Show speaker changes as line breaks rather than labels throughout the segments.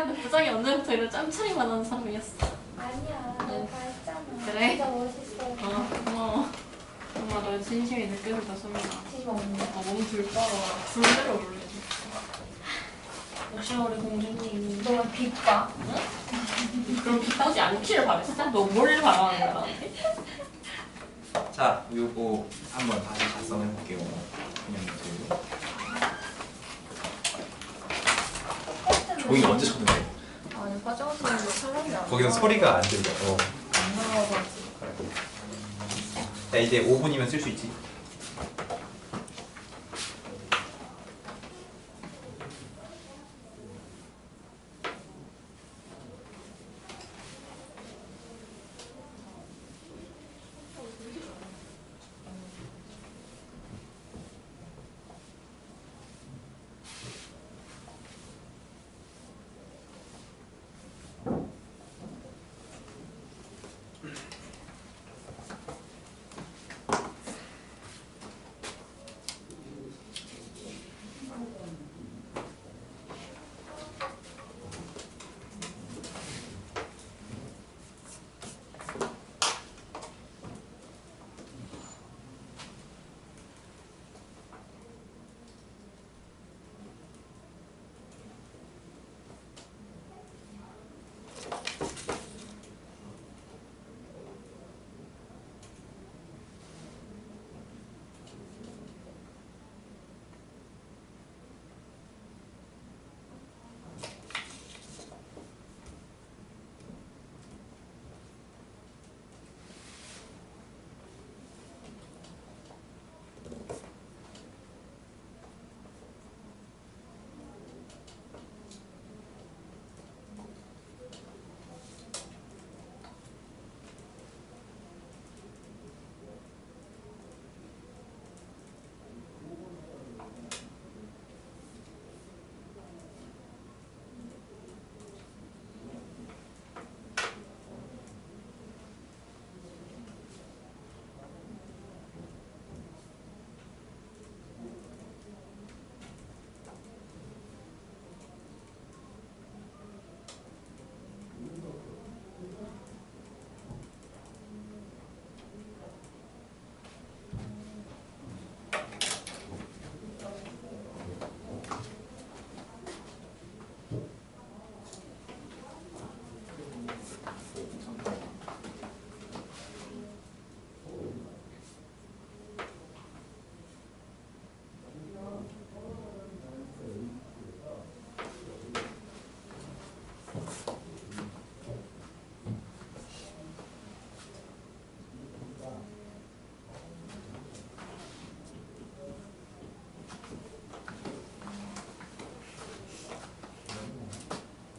근데 부장이 언제부터 이런 짬차리만 하는 사람이었어?
아니야, 내가 다 했잖아.
그래?
진짜 멋있어.
고마워. 정말 너의 진심이 느껴진다, 소민아.
진심 없는데?
몸 들떠가 불대로 올래. 역시 우리 공주님.
너가 빗봐.
응? 그럼 비싸지 않기를 바랬어? 너 뭘 바라는 거야, 나한테?
자, 요거 한번 다시 작성해 볼게요. 그냥 조이 언제 쳤는데?
아니, 화장실에 사람이 안
거기서
나와.
소리가 안 들려.
안 나와가지고.
자, 이제 5분이면 쓸 수 있지.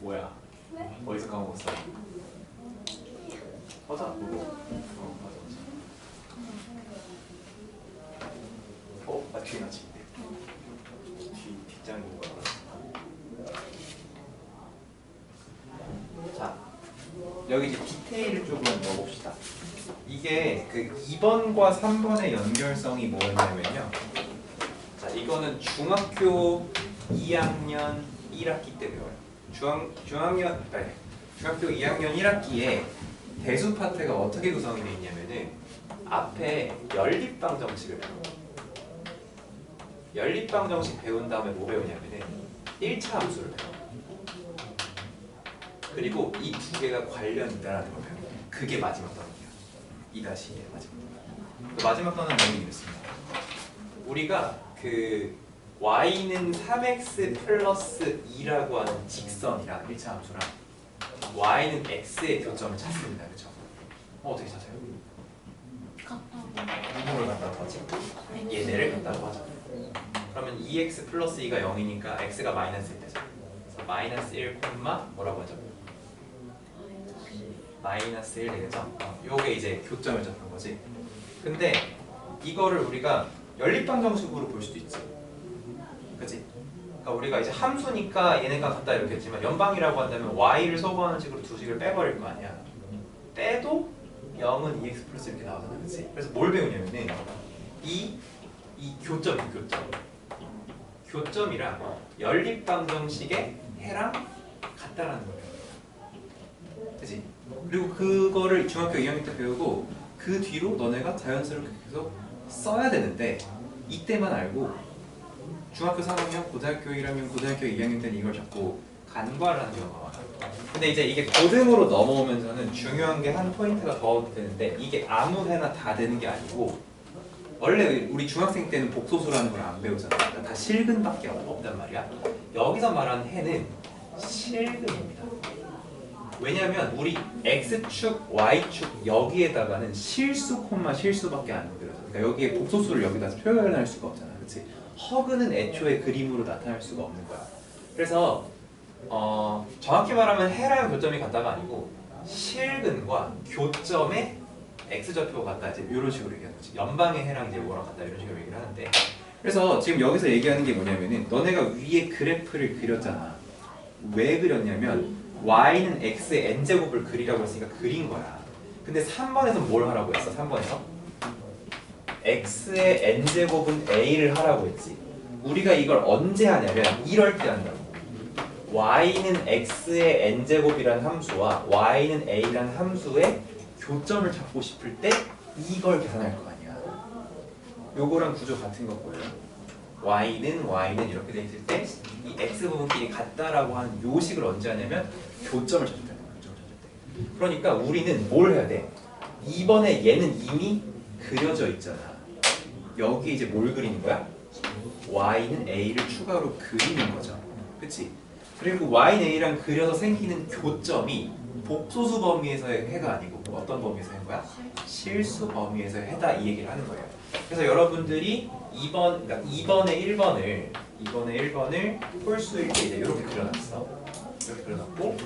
뭐야?
왜?
어디서 까먹었어? 맞아, 그거. 맞아. 뒤에 나지. 뒷장인 거야. 자, 여기 이제 디테일을 조금 넣어봅시다. 이게 그 2번과 3번의 연결성이 뭐였냐면요. 자, 이거는 중학교 2학년 1학기 때 배워요. 중학교 2학년 1학기에 대수 파트가 어떻게 구성이 되어 있냐면은 앞에 연립방 정식을 배워요. 연립방 정식 배운 다음에 뭐 배우냐면은 1차 함수를 배워요. 그리고 이 두 개가 관련이다라는 걸 배워요. 그게 마지막 단원이에요. 2-2의 마지막 단원. 그 마지막 단원은 뭐라고 했습니다. 우리가 그 y는 3x 플러스 2라고 하는 직선이랑 1차 함수랑 y는 x의 교점을 찾습니다. 그렇죠? 어떻게 찾아요? 누구를 갖다고 하지? 얘네를 갖다고 하죠. 그러면 2x 플러스 2가 0이니까 x가 마이너스 1 되죠. 그래서 마이너스 1 콤마 뭐라고 하죠? 마이너스 1 되겠죠? 요게 이제 교점을 잡는 거지. 근데 이거를 우리가 연립방 정식으로 볼 수도 있지. 그치? 그러니까 우리가 이제 함수니까 얘네가 같다 이렇게 했지만 연방이라고 한다면 y를 소거하는 식으로 두 식을 빼버릴 거 아니야. 빼도 0은 2x 플러스 이렇게 나오잖아. 그치? 그래서 뭘 배우냐면은 이 교점이랑 연립방 정식의 해랑 같다라는 거예요. 그치? 그리고 그거를 중학교 2학년 때 배우고 그 뒤로 너네가 자연스럽게 계속 써야 되는데 이때만 알고 중학교 3학년, 고등학교 1학년, 고등학교 2학년 때는 이걸 자꾸 간과를 하는 경우가 많아요. 근데 이제 이게 고등으로 넘어오면서는 중요한 게 한 포인트가 더 되는데 이게 아무 해나 다 되는 게 아니고 원래 우리 중학생 때는 복소수라는 걸 안 배우잖아. 그러니까 다 실근밖에 없단 말이야. 여기서 말하는 해는 실근입니다. 왜냐면 우리 X축, Y축 여기에다가는 실수, 콤마 실수밖에 안 들어서 그러니까 여기에 복소수를 여기다 표현할 수가 없잖아. 그치? 허근은 애초에 그림으로 나타날 수가 없는 거야. 그래서 정확히 말하면 해랑 교점이 같다가 아니고 실근과 교점의 X좌표가 같다 이제 이런 식으로 얘기하는 거지. 연방의 해랑 이제 뭐랑 같다 이런 식으로 얘기를 하는데 그래서 지금 여기서 얘기하는 게 뭐냐면은 너네가 위에 그래프를 그렸잖아. 왜 그렸냐면 y는 x의 n제곱을 그리라고 했으니까 그린 거야. 근데 3번에서 뭘 하라고 했어? 3번에서 x의 n제곱은 a를 하라고 했지. 우리가 이걸 언제 하냐면 이럴 때 한다고. y는 x의 n제곱이란 함수와 y는 a란 함수의 교점을 찾고 싶을 때 이걸 계산할 거 아니야. 요거랑 구조 같은 거고요. y는 이렇게 돼 있을 때 이 x 부분끼리 같다라고 하는 요 식을 언제 하냐면 교점을 찾을 때. 그러니까 우리는 뭘 해야 돼? 이번에 얘는 이미 그려져 있잖아. 여기 이제 뭘 그리는 거야? y는 a를 추가로 그리는 거죠. 그치? 그리고 y는 a랑 그려서 생기는 교점이 복소수 범위에서의 해가 아니고 어떤 범위에서의 거야? 실수 범위에서의 해다 이 얘기를 하는 거예요. 그래서 여러분들이 2번의 1번을 홀수일 때 이제 이렇게 그려놨어. 이렇게 그려놨고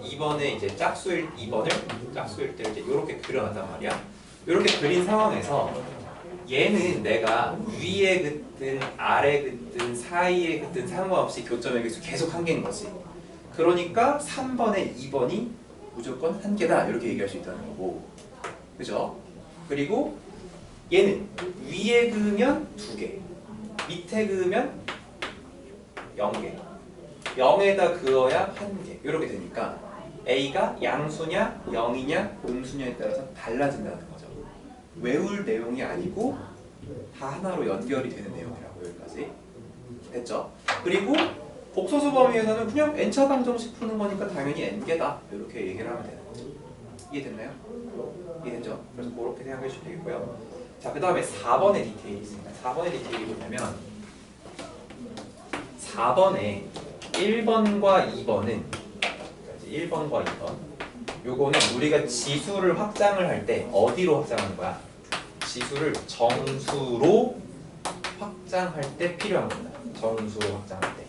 2번에 이제 짝수일 2번을 짝수일 때 이제 이렇게 그려놨단 말이야. 이렇게 그린 상황에서 얘는 내가 위에 긋든 아래 긋든 사이에 긋든 상관없이 교점의 개수 계속 한 개인 거지. 그러니까 3번에 2번이 무조건 한 개다 이렇게 얘기할 수 있다는 거고, 그죠? 그리고 얘는 위에 그으면 2개, 밑에 그으면 0개, 0에다 그어야 1개 이렇게 되니까 A가 양수냐 0이냐 음수냐에 따라서 달라진다는 거죠. 외울 내용이 아니고 다 하나로 연결이 되는 내용이라고. 여기까지 됐죠? 그리고 복소수 범위에서는 그냥 n차 방정식 푸는 거니까 당연히 n개다 이렇게 얘기를 하면 되는 거죠. 이해됐나요? 이해됐죠? 그래서 그렇게 생각해 주시면 되겠고요. 자, 그 다음에 4번의 디테일이 있습니다. 4번의 디테일이 뭐냐면 4번에 1번과 2번은 1번과 2번 요거는 우리가 지수를 확장을 할 때 어디로 확장하는 거야? 지수를 정수로 확장할 때 필요한 겁니다. 정수로 확장할 때.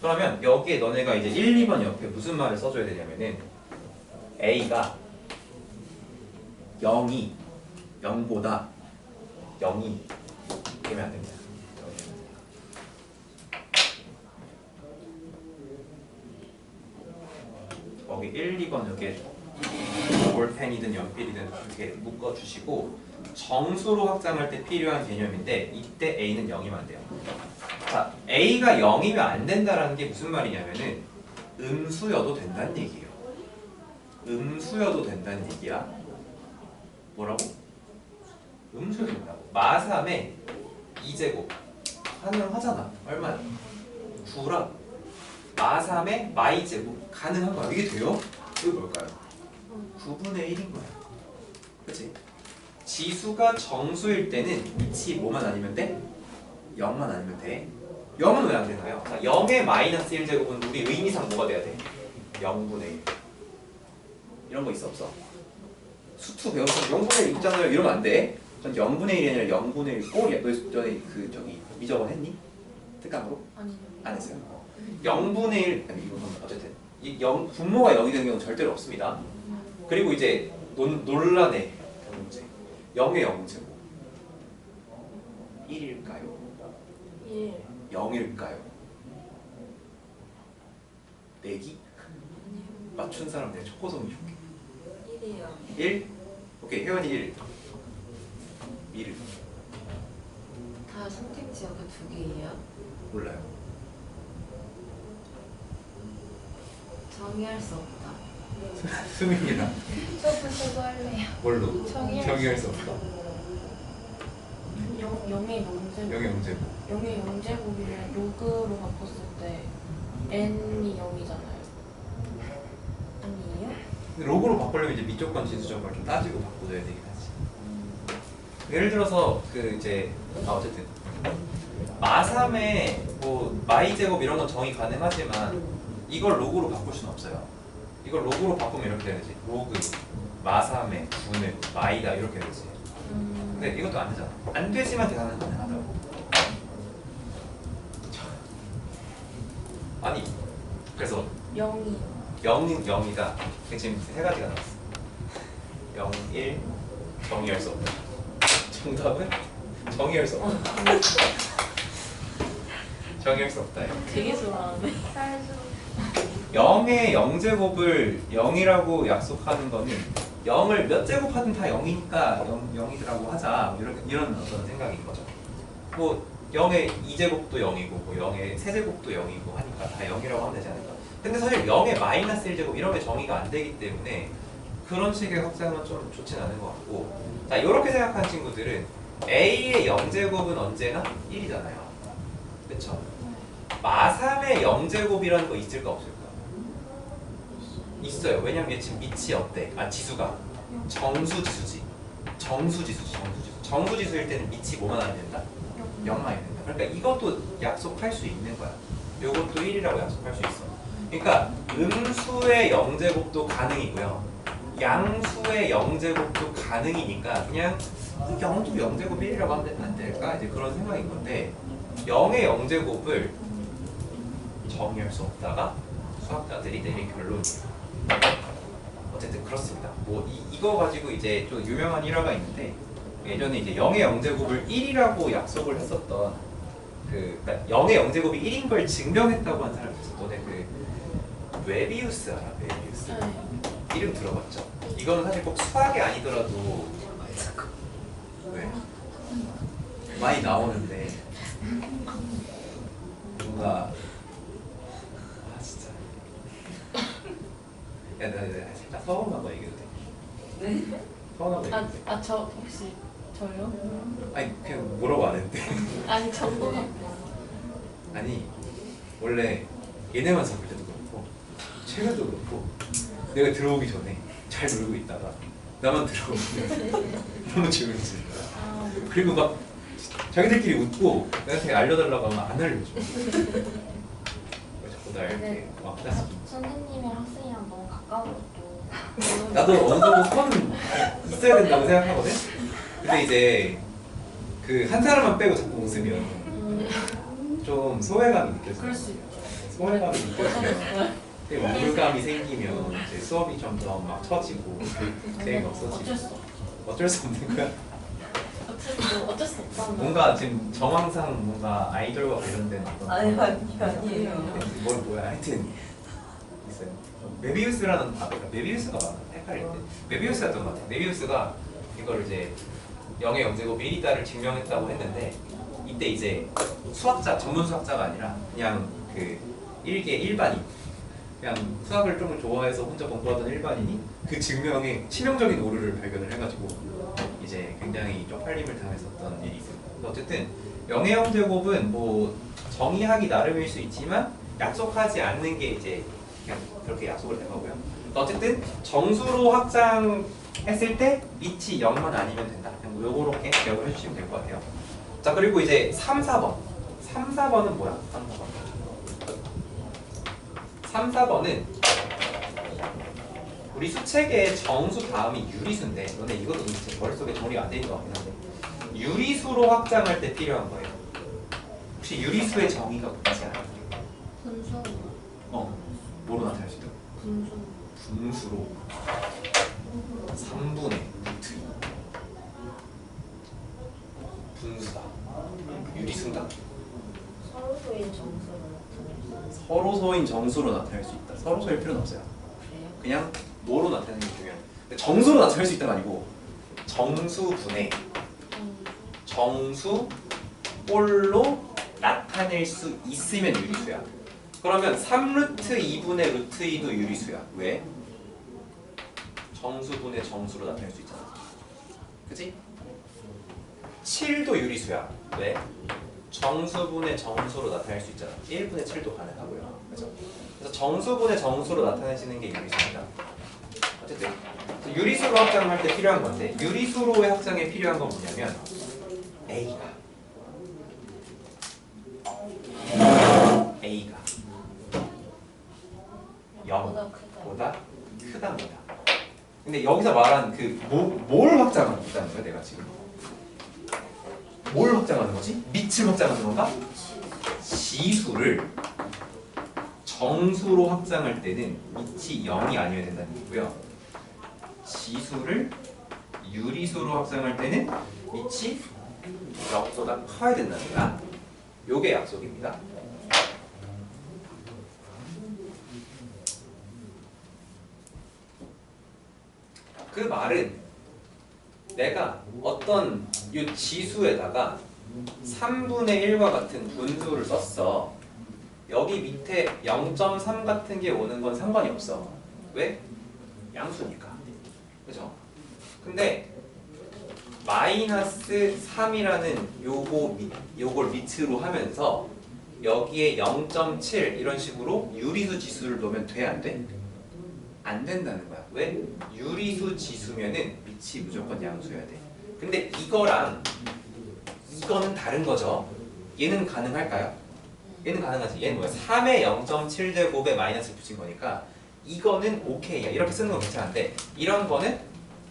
그러면 여기에 너네가 이제 1, 2번 옆에 무슨 말을 써줘야 되냐면은 A가 0보다 0이 되면 안 됩니다. 거기 1, 2번 여기에 볼펜이든 연필이든 이렇게 묶어주시고 정수로 확장할 때 필요한 개념인데 이때 A는 0이면 안 돼요. 자, A가 0이면 안 된다라는 게 무슨 말이냐면은 음수여도 된다는 얘기예요. 음수여도 된다는 얘기야. 뭐라고? 음수여도 된다고. 마3에 2제곱 가능하잖아. 얼마야? 9라. 마3에 마2제곱 가능한 거야. 이게 돼요? 이게 뭘까요? 9분의 1인 거야. 그치? 지수가 정수일 때는 위치 뭐만 아니면 돼? 0만 아니면 돼. 0은 왜 안 되나요? 자, 0의 마이너스 1제곱은 우리 의미상 뭐가 돼야 돼? 0분의 1. 이런 거 있어 없어? 수투 배웠어. 0분의 1 있잖아요. 이러면 안 돼. 전 0분의 1이 아니라 0분의 1 꼴이야. 너 전에 저기 미적원 했니? 특강으로?
아니.
안 했어요. 0분의 1 아니 이건 어쨌든 이 분모가 0이 되는 경우는 절대로 없습니다. 그리고 이제 논란의 문제 0의 0제곱 1일까요?
1.
0일까요? 내기? 맞춘 사람 내가 초코송이 줄게.
1이요.
1? 오케이, 혜원이 1. 미르
다 선택지가 그 두 개예요?
몰라요.
정의할 수 없다.
수민이랑
저도 할래요.
뭘로?
정의할
정의할 수 없다.
영의 영제곱.
영의 문제고.
영의 영제곱이면 로그로 바꿨을 때 n이 0이잖아요. 아니에요?
근데 로그로 바꾸려면 이제 미적분 진수적 걸 좀 따지고 바꿔줘야 되긴 하지. 예를 들어서 그 이제 어쨌든 마삼의 뭐 마이 제곱 이런 건 정의 가능하지만 이걸 로그로 바꿀 수는 없어요. 이걸 로그로 바꾸면 이렇게 되지. 로그 마삼의 분의 마이다 이렇게 되지. 근데 이것도 안 되잖아. 안 되지만 계산은 가능하다고. 아니 그래서
0이
0은 0이다. 지금 세 가지가 나왔어. 0, 1 정의할 수 없다. 정답은 정의할 수 없다. 정의할 수 없다.
되게 좋아하네.
0의 0제곱을 0이라고 약속하는 거는 0을 몇 제곱하든 다 0이니까 0이더라고 하자. 이런 어떤 생각인 거죠. 뭐 0의 2제곱도 0이고 뭐 0의 3제곱도 0이고 하니까 다 0이라고 하면 되지 않을까. 근데 사실 0의 마이너스 1제곱 이런 게 정의가 안 되기 때문에 그런 식의 확장은 좀 좋진 않은 것 같고, 자 이렇게 생각하는 친구들은 A의 0제곱은 언제나 1이잖아요. 그쵸? 마3의 0제곱이라는 거 있을까 없을까? 있어요. 왜냐면 얘 지금 밑이 어때? 아 지수가 정수지수지. 정수지수일 때는 밑이 뭐만 하면 된다? 0만 하면 된다. 그러니까 이것도 약속할 수 있는 거야. 요것도 1이라고 약속할 수 있어. 그러니까 음수의 0제곱도 가능이고요. 양수의 0제곱도 가능이니까 그냥 0도 0제곱 1이라고 하면 안 될까? 이제 그런 생각인 건데 0의 0제곱을 정의할 수 없다가 수학자들이 내린 결론이에요. 어쨌든 그렇습니다. 뭐 이거 가지고 이제 좀 유명한 일화가 있는데 예전에 이제 0의 0제곱을 1이라고 약속을 했었던 그러니까 0의 0제곱이 1인 걸 증명했다고 한 사람이 있어. 너네 그 웨비우스 알아? 웨비우스. 이름 들어봤죠? 이거는 사실 꼭 수학이 아니더라도 왜? 많이 나오는데 뭔가 진짜 야 나 살짝 서운한 거 얘기해도 돼?
네?
서운한 거 얘기해도 돼?
저 혹시 저요?
아니 그냥 뭐라고 안 했는데
아니 저도
아니 원래 얘네만 잡을 때도 그렇고 최근도 그렇고 내가 들어오기 전에 잘 놀고 있다가 나만 들어오면 너무 재밌는 거야. 그리고 막 자기들끼리 웃고 나한테 알려달라고 하면 안 알려줘. 자꾸 날 이렇게 막 따서
선생님이랑 학생이랑 너무 가까워졌고
나도 어느 정도 선은 있어야 된다고 생각하거든. 근데 이제 그 한 사람만 빼고 자꾸 웃으면 좀 소외감이 느껴져.
그럴 수 있죠.
소외감이 느껴지면 우울감이 생기면 이제 수업이 점점 막 처지고 재미가 없어지고
어쩔 수 없어.
어쩔 수 없는 거야.
어쩔 수 없잖아.
뭔가 지금 정황상 뭔가 아이돌과 관련된 어떤
아니에요.
뭐야 하여튼 있어요. 메비우스라는 메비우스가 맞나? 헷갈릴 때 메비우스였던 것 같아. 메비우스가 이걸 이제 0의 0제곱 1이다를 증명했다고 했는데 이때 이제 수학자 전문 수학자가 아니라 그냥 그 일개 일반인 그냥 수학을 좀 좋아해서 혼자 공부하던 일반인이 그 증명에 치명적인 오류를 발견을 해가지고 이제 굉장히 쪽팔림을 당했었던 일이 있습니다. 어쨌든 0의 0제곱은 뭐 정의하기 나름일 수 있지만 약속하지 않는 게 이제 그냥 그렇게 약속을 된 거고요. 어쨌든 정수로 확장했을 때 밑이 0만 아니면 된다. 그냥 요렇게 기억을 해주시면 될 것 같아요. 자 그리고 이제 3, 4번 3, 4번은 뭐야? 3, 4번은 우리 수책의 정수 다음이 유리수인데 너네 이것도 지금 머릿속에 정리가 안 돼 있는 것 같긴 한데 유리수로 확장할 때 필요한 거예요. 혹시 유리수의 정의가 뭔지 알아요?
분수.
뭐로 나타낼 수 있다고?
분수.
분수로 3분의 루트 2 분수다. 유리수인가?
서로소인 정수로 나타낼 수
서로소인 정수로 나타낼 수 있다. 서로소일 필요는 없어요.
있어요.
그냥 뭐로 나타내는 게 중요해요. 정수로 나타낼 수 있다가 아니고 정수분의 정수 꼴로 나타낼 수 있으면 유리수야. 그러면 3루트 2분의 루트 2도 유리수야. 왜? 정수분의 정수로 나타낼 수 있잖아. 그치? 7도 유리수야. 왜? 정수분의 정수로 나타낼 수 있잖아. 1분의 7도 가능하고요. 그죠? 그래서 정수분의 정수로 나타내시는 게 유리수입니다. 어쨌든 유리수로 확장할 때 필요한 건데, 유리수로의 확장에 필요한 건 뭐냐면 A가 0보다 크답니다. 근데 여기서 말한 뭘 확장하는 거야 내가 지금? 뭘 확장하는 거지? 밑을 확장하는 건가? 지수를 정수로 확장할 때는 밑이 0이 아니어야 된다는 얘기고요. 지수를 유리수로 확장할 때는 밑이 0보다 커야 된다는 거야. 요게 약속입니다. 그 말은 내가 어떤 이 지수에다가 3분의 1과 같은 분수를 썼어. 여기 밑에 0.3 같은 게 오는 건 상관이 없어. 왜? 양수니까. 그죠? 근데 마이너스 3이라는 요걸 밑으로 하면서 여기에 0.7 이런 식으로 유리수 지수를 넣으면 돼? 안 돼? 안 된다는 거야. 왜? 유리수 지수면은 밑이 무조건 양수여야 돼. 근데 이거랑 이거는 다른 거죠. 얘는 가능할까요? 얘는 가능하지. 얘는 뭐야? 3의 0.7 제곱에 마이너스 붙인 거니까 이거는 오케이야. 이렇게 쓰는 건 괜찮은데 이런 거는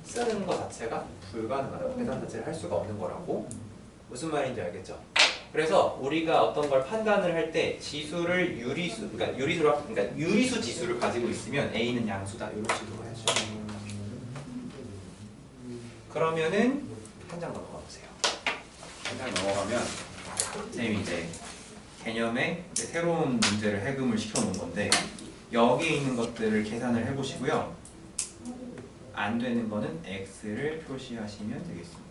쓰는 거 자체가 불가능하다고. 계산 자체를 할 수가 없는 거라고. 무슨 말인지 알겠죠? 그래서 우리가 어떤 걸 판단을 할 때 지수를 그러니까 유리수 지수를 가지고 있으면 A는 양수다. 이런 식으로 해야죠. 그러면은 한 장 넘어가 보세요. 한 장 넘어가면 선생님이 이제 개념에 이제 새로운 문제를 해금을 시켜놓은 건데 여기에 있는 것들을 계산을 해보시고요. 안 되는 거는 X를 표시하시면 되겠습니다.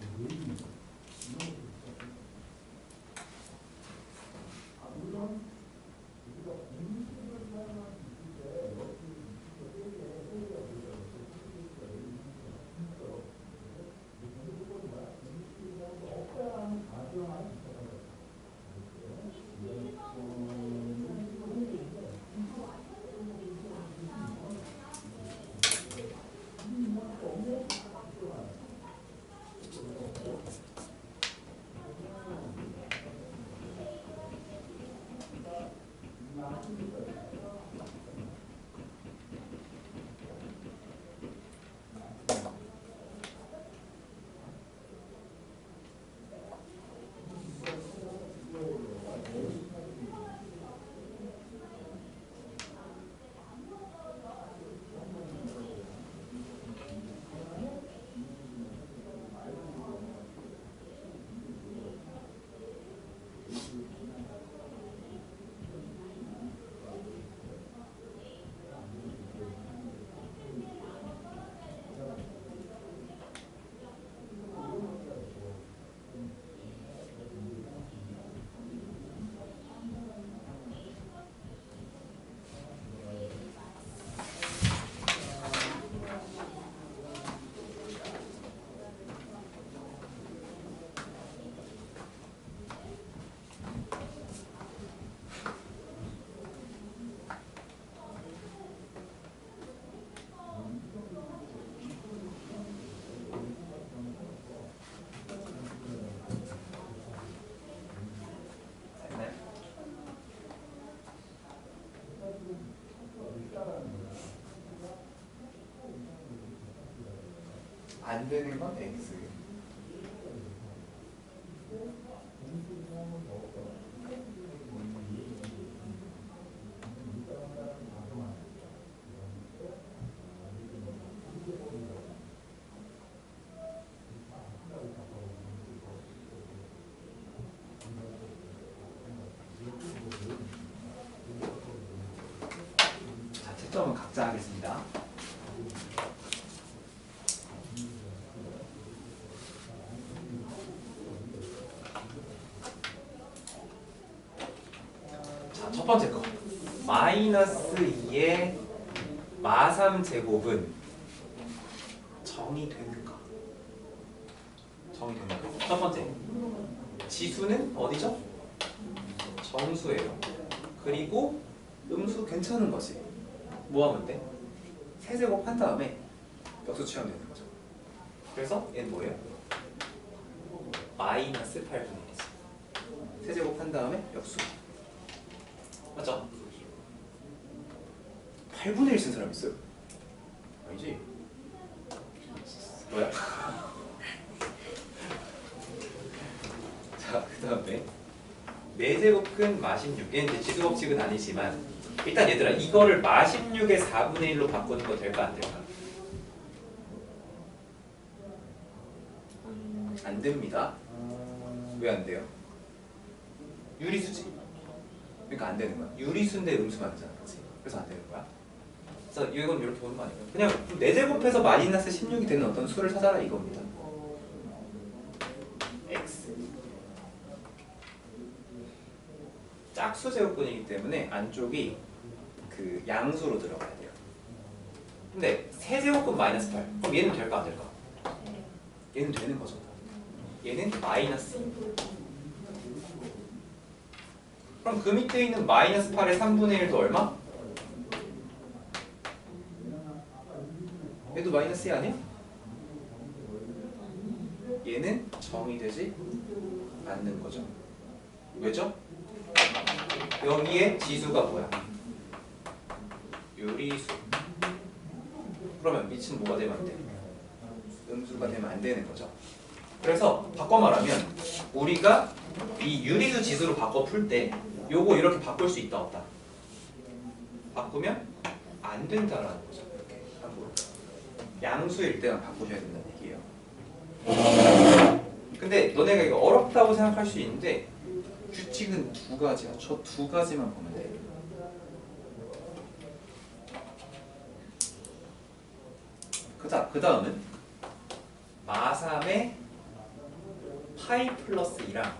안 되는 건 X. 자, 채점은 각자 하겠습니다. 첫 번째 거 마이너스 2의 마3 제곱은 정이 되는가? 정이 되는가? 첫 번째, 지수는 어디죠? 정수예요. 그리고 음수 괜찮은 거지. 뭐 하면 돼? 세제곱 한 다음에 역수 취하면 되는 거죠. 그래서 얘는 뭐예요? 마이너스 8분의 1이지. 세제곱 한 다음에 역수. 맞죠? 8분의 1 쓴 사람 있어요? 아니지? 뭐야? 자, 그 다음에 4제곱근 마16. 얘는 지수 법칙은 아니지만 일단 얘들아 이거를 마16의 4분의 1로 바꾸는 거 될까 안 될까? 안 됩니다. 왜 안 돼요? 유리수지. 그러니까 안 되는 거야. 유리수인데 음수만 안 되잖아, 그렇지? 그래서 안 되는 거야. 그래서 이건 이렇게 보는 거 아니에요? 그냥 4제곱해서 마이너스 16이 되는 어떤 수를 찾아라 이겁니다. x. 짝수 제곱근이기 때문에 안쪽이 그 양수로 들어가야 돼요. 근데 세제곱근 마이너스 8. 그럼 얘는 될까 안 될까? 얘는 되는 거죠. 얘는 마이너스 2. 그럼 그 밑에 있는 마이너스 8의 3분의 1도 얼마? 얘도 마이너스 2 아니야? 얘는 정이 되지 않는 거죠. 왜죠? 여기에 지수가 뭐야? 유리수. 그러면 밑은 뭐가 되면 안 돼? 음수가 되면 안 되는 거죠. 그래서 바꿔 말하면 우리가 이 유리수 지수로 바꿔 풀 때 요거 이렇게 바꿀 수 있다 없다? 바꾸면 안 된다라는 거죠. 이렇게 함부로. 양수일 때만 바꾸셔야 된다는 얘기예요. 근데 너네가 이거 어렵다고 생각할 수 있는데 규칙은 2가지야. 저 2가지만 보면 돼. 그 다음은 마3의 파이 플러스 2랑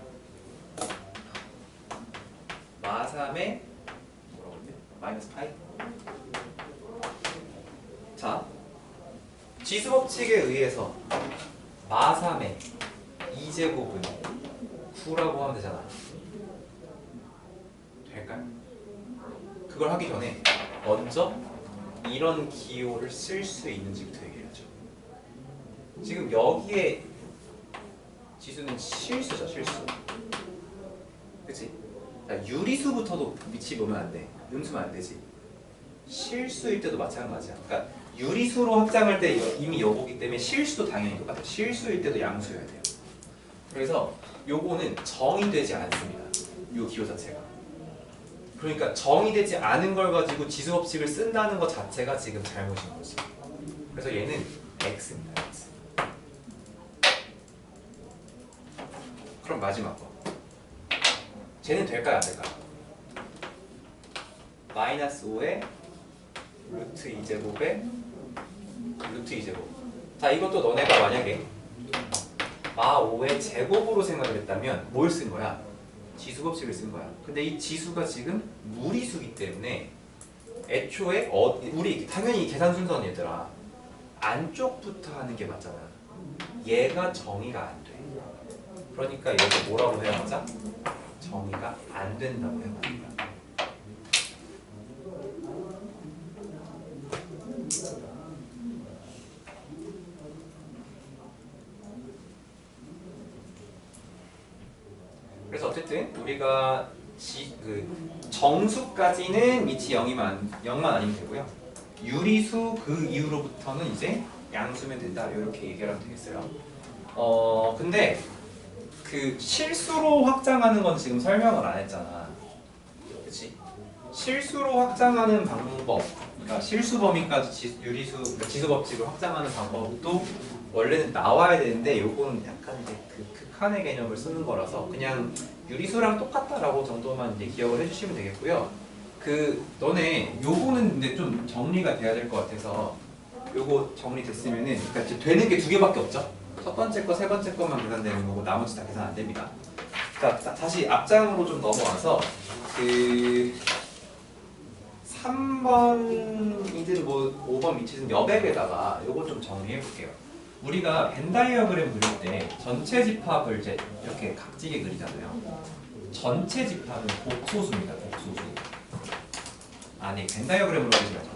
마3의 뭐라고 했냐? 마이너스 파이. 자, 지수 법칙에 의해서 마3의 2제곱은 9라고 하면 되잖아. 될까요? 그걸 하기 전에 먼저 이런 기호를 쓸 수 있는지부터 얘기해야죠. 지금 여기에 지수는 실수죠, 실수. 그치? 자, 유리수부터도 밑이 보면 안 돼. 음수면 안 되지. 실수일 때도 마찬가지야. 그러니까 유리수로 확장할 때 이미 여보기 때문에 실수도 당연히 똑같아. 실수일 때도 양수여야 돼요. 그래서 요거는 정이 되지 않습니다. 요 기호 자체가. 그러니까 정이 되지 않은 걸 가지고 지수 법칙을 쓴다는 것 자체가 지금 잘못인 거지. 그래서 얘는 x입니다. x. 그럼 마지막 거. 쟤는 될까요? 안 될까요? 마이너스 5의 루트 2제곱에 루트 2제곱. 자, 이것도 너네가 만약에 마5의 제곱으로 생각을 했다면 뭘 쓴 거야? 지수 법칙을 쓴 거야. 근데 이 지수가 지금 무리수기 때문에 애초에 우리 당연히 계산 순서는 얘들아 안쪽부터 하는 게 맞잖아. 얘가 정의가 안 돼. 그러니까 얘를 뭐라고 해야 하자? 정의가 안 된다고 해야 하는 거야. 그래서 어쨌든 우리가 정수까지는 밑이 0만 아니면 되고요. 유리수 그 이후로부터는 이제 양수면 된다. 이렇게 얘기하면 되겠어요. 근데 그 실수로 확장하는 건 지금 설명을 안 했잖아. 그렇지? 실수로 확장하는 방법, 그러니까 실수 범위까지 그러니까 지수 법칙을 확장하는 방법도 원래는 나와야 되는데 요거는 약간 이제 그 극한의 개념을 쓰는 거라서 그냥 유리수랑 똑같다라고 정도만 이제 기억을 해주시면 되겠고요. 너네 요거는 근데 좀 정리가 돼야 될 것 같아서 요거 정리됐으면은 그러니까 되는 게 2개밖에 없죠. 첫 번째 거, 세 번째 것만 계산되는 거고 나머지 다 계산 안 됩니다. 자, 다시 앞장으로 좀 넘어와서 3번이든 뭐 5번 밑이든 여백에다가 요거 좀 정리해 볼게요. 우리가 벤 다이어그램 그릴 때 전체 집합을 이제 이렇게 각지게 그리잖아요. 전체 집합은 복소수입니다. 복소수. 아니 벤 다이어그램으로 그리지 말자.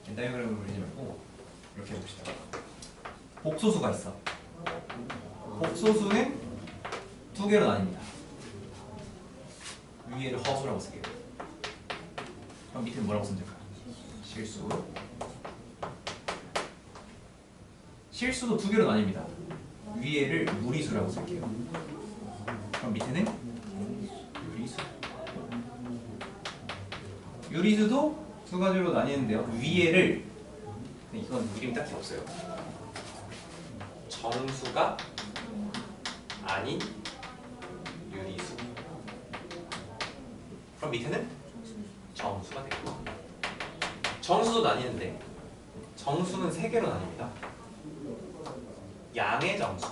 벤 다이어그램으로 그리지 말고 이렇게 해봅시다. 복소수가 있어. 복소수는 두 개로 나뉩니다. 위에를 허수라고 쓸게요. 그럼 밑에는 뭐라고 쓰면 될까요? 실수. 실수도 두 개로 나뉩니다. 위에를 무리수라고 쓸게요. 그럼 밑에는 유리수. 유리수도 두 가지로 나뉘는데요. 위에를 이건 이름이 딱히 없어요. 정수가 아닌 유리수. 그럼 밑에는 정수가 되고. 정수도 나뉘는데 정수는 세 개로 나뉩니다. 양의 정수,